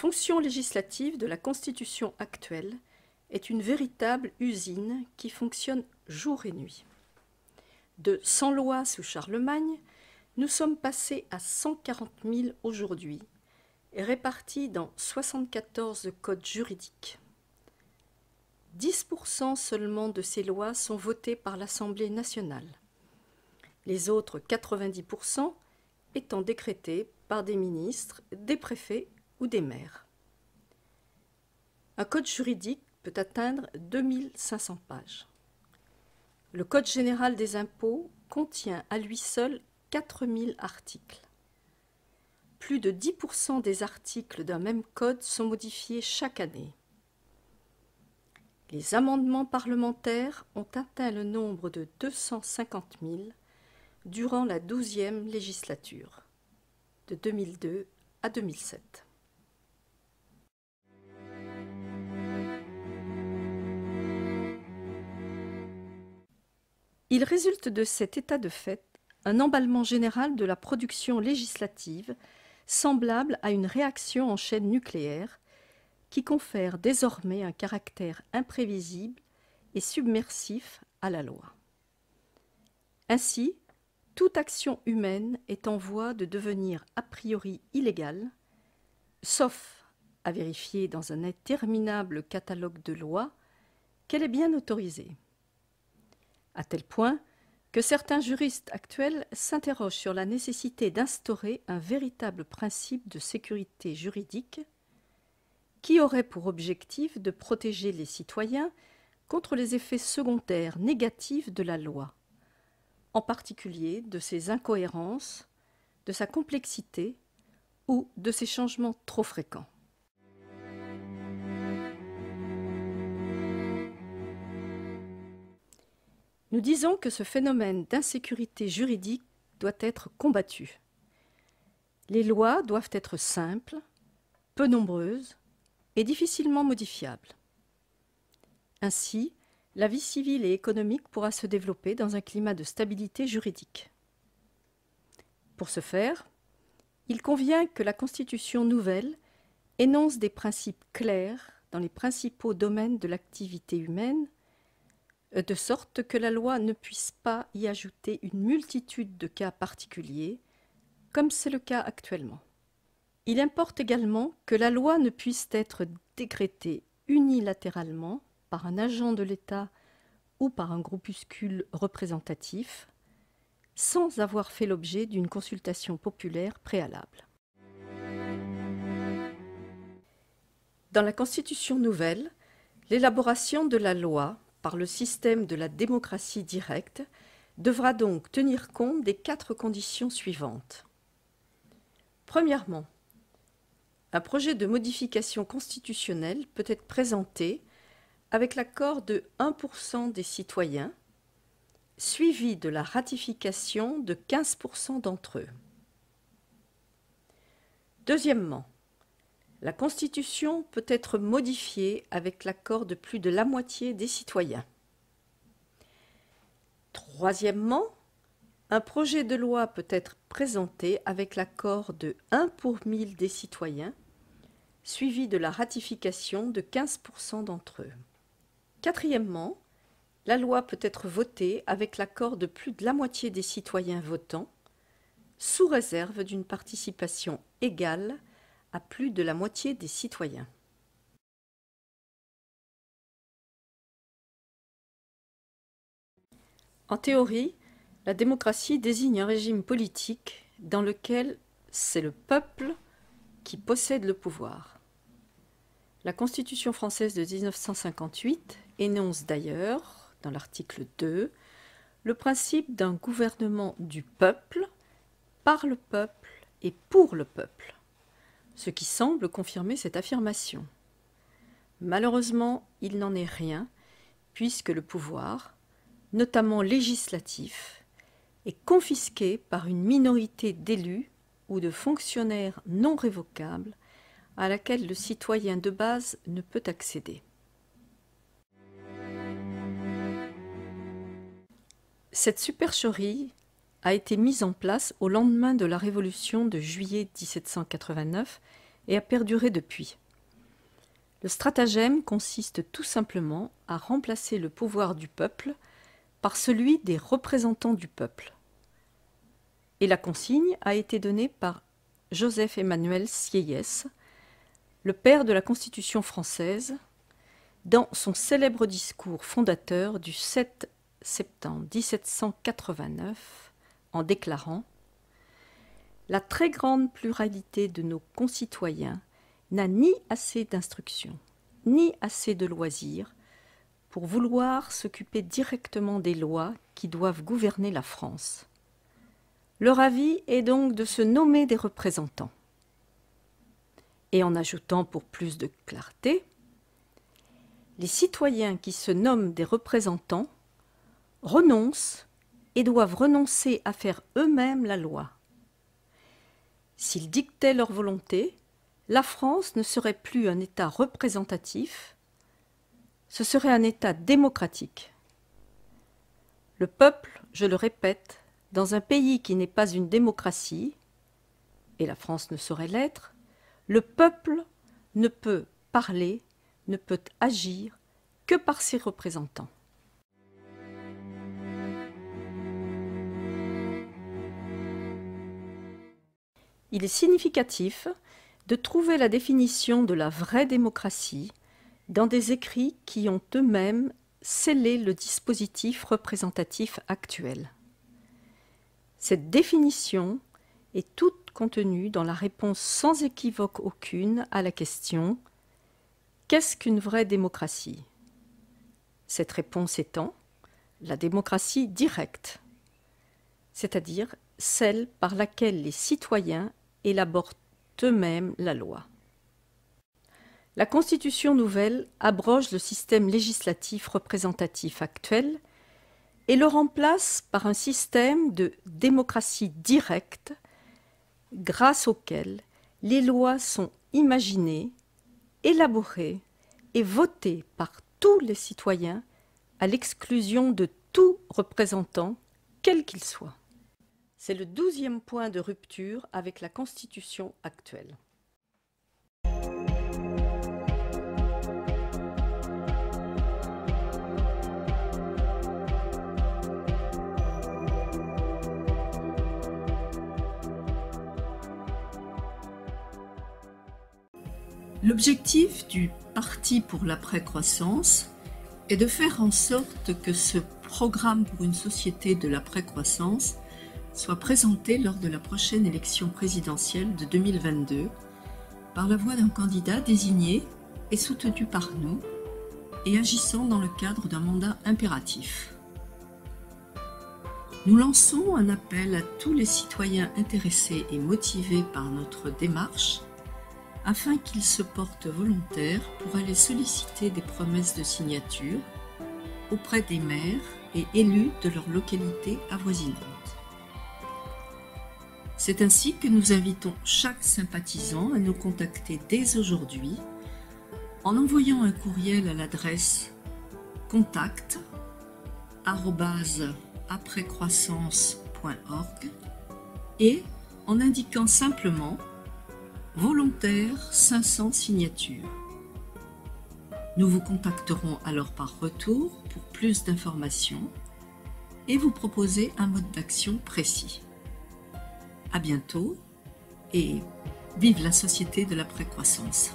fonction législative de la Constitution actuelle est une véritable usine qui fonctionne jour et nuit. De 100 lois sous Charlemagne, nous sommes passés à 140 000 aujourd'hui, et répartis dans 74 codes juridiques. 10% seulement de ces lois sont votées par l'Assemblée nationale, les autres 90% étant décrétées par des ministres, des préfets ou des maires. Un code juridique peut atteindre 2500 pages. Le Code général des impôts contient à lui seul 4000 articles. Plus de 10% des articles d'un même code sont modifiés chaque année. Les amendements parlementaires ont atteint le nombre de 250 000 durant la 12e législature, de 2002 à 2007. Il résulte de cet état de fait un emballement général de la production législative semblable à une réaction en chaîne nucléaire qui confère désormais un caractère imprévisible et submersif à la loi. Ainsi, toute action humaine est en voie de devenir a priori illégale, sauf à vérifier dans un interminable catalogue de lois qu'elle est bien autorisée. À tel point que certains juristes actuels s'interrogent sur la nécessité d'instaurer un véritable principe de sécurité juridique qui aurait pour objectif de protéger les citoyens contre les effets secondaires négatifs de la loi, en particulier de ses incohérences, de sa complexité ou de ses changements trop fréquents. Nous disons que ce phénomène d'insécurité juridique doit être combattu. Les lois doivent être simples, peu nombreuses et difficilement modifiables. Ainsi, la vie civile et économique pourra se développer dans un climat de stabilité juridique. Pour ce faire, il convient que la Constitution nouvelle énonce des principes clairs dans les principaux domaines de l'activité humaine, de sorte que la loi ne puisse pas y ajouter une multitude de cas particuliers, comme c'est le cas actuellement. Il importe également que la loi ne puisse être décrétée unilatéralement par un agent de l'État ou par un groupuscule représentatif, sans avoir fait l'objet d'une consultation populaire préalable. Dans la Constitution nouvelle, l'élaboration de la loi par le système de la démocratie directe devra donc tenir compte des 4 conditions suivantes. Premièrement, un projet de modification constitutionnelle peut être présenté avec l'accord de 1% des citoyens, suivi de la ratification de 15% d'entre eux. Deuxièmement, la Constitution peut être modifiée avec l'accord de plus de la moitié des citoyens. Troisièmement, un projet de loi peut être présenté avec l'accord de 1 pour 1000 des citoyens, suivi de la ratification de 15% d'entre eux. Quatrièmement, la loi peut être votée avec l'accord de plus de la moitié des citoyens votants, sous réserve d'une participation égale à plus de la moitié des citoyens. En théorie, la démocratie désigne un régime politique dans lequel c'est le peuple qui possède le pouvoir. La Constitution française de 1958 énonce d'ailleurs, dans l'article 2, le principe d'un gouvernement du peuple, par le peuple et pour le peuple, ce qui semble confirmer cette affirmation. Malheureusement, il n'en est rien, puisque le pouvoir, notamment législatif, est confisqué par une minorité d'élus ou de fonctionnaires non révocables à laquelle le citoyen de base ne peut accéder. Cette supercherie a été mise en place au lendemain de la Révolution de juillet 1789 et a perduré depuis. Le stratagème consiste tout simplement à remplacer le pouvoir du peuple par celui des représentants du peuple. Et la consigne a été donnée par Joseph-Emmanuel Sieyès, le père de la Constitution française, dans son célèbre discours fondateur du 7 septembre 1789, en déclarant « La très grande pluralité de nos concitoyens n'a ni assez d'instruction, ni assez de loisirs pour vouloir s'occuper directement des lois qui doivent gouverner la France. Leur avis est donc de se nommer des représentants. » Et en ajoutant pour plus de clarté, les citoyens qui se nomment des représentants renoncent et doivent renoncer à faire eux-mêmes la loi. S'ils dictaient leur volonté, la France ne serait plus un État représentatif, ce serait un État démocratique. Le peuple, je le répète, dans un pays qui n'est pas une démocratie, et la France ne saurait l'être, le peuple ne peut parler, ne peut agir que par ses représentants. Il est significatif de trouver la définition de la vraie démocratie dans des écrits qui ont eux-mêmes scellé le dispositif représentatif actuel. Cette définition est toute contenue dans la réponse sans équivoque aucune à la question « Qu'est-ce qu'une vraie démocratie ?» Cette réponse étant la démocratie directe, c'est-à-dire celle par laquelle les citoyens élaborent eux-mêmes la loi. La Constitution nouvelle abroge le système législatif représentatif actuel et le remplace par un système de démocratie directe grâce auquel les lois sont imaginées, élaborées et votées par tous les citoyens à l'exclusion de tout représentant, quel qu'il soit. C'est le 12e point de rupture avec la Constitution actuelle. L'objectif du Parti pour l'après-croissance est de faire en sorte que ce programme pour une société de l'après-croissance soit présenté lors de la prochaine élection présidentielle de 2022 par la voix d'un candidat désigné et soutenu par nous et agissant dans le cadre d'un mandat impératif. Nous lançons un appel à tous les citoyens intéressés et motivés par notre démarche afin qu'ils se portent volontaires pour aller solliciter des promesses de signature auprès des maires et élus de leur localité avoisinante. C'est ainsi que nous invitons chaque sympathisant à nous contacter dès aujourd'hui en envoyant un courriel à l'adresse contact@aprecroissance.org et en indiquant simplement volontaire 500 signatures. Nous vous contacterons alors par retour pour plus d'informations et vous proposer un mode d'action précis. À bientôt et vive la société de l'après-croissance.